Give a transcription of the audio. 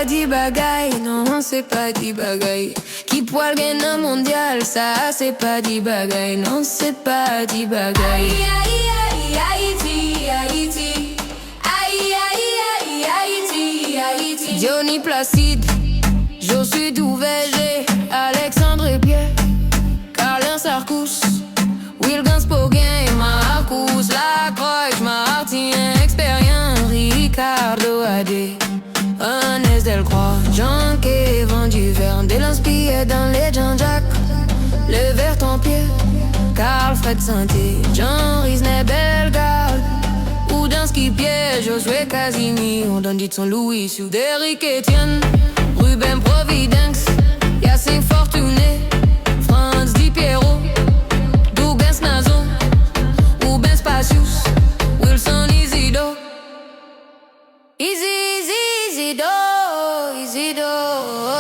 pas dit Bagay, non c'est pas dit Bagay. Qui poil gagne un mondial, ça c'est pas dit Bagay, non c'est pas dit Bagay. Aïe aïe aïe Haiti, Haiti. Aïe aïe aïe Haiti, Haiti. Johnny Placide, je suis tout VG. Alexandre et Pierre, Carlin Sarcous, Wilgans Poguin et Marcus Lacroix, Martin Expérien, Ricardo Adé, Ernest Delcroix, Jean-Kévan Duverne, Delanspillet dans les Jean-Jacques, Le Vert en pied, Carl Fred Santé, Jean Risnet Bellegarde, ou dans ski pied, Josué Casimir, dans dit son Louis, sous Derrick Etienne, Ruben Providence, Yacine Fortuné, Franz Di Piero, Douglas Nazo, Ruben Spacius, Wilson Isidore, Isidore, Isidore.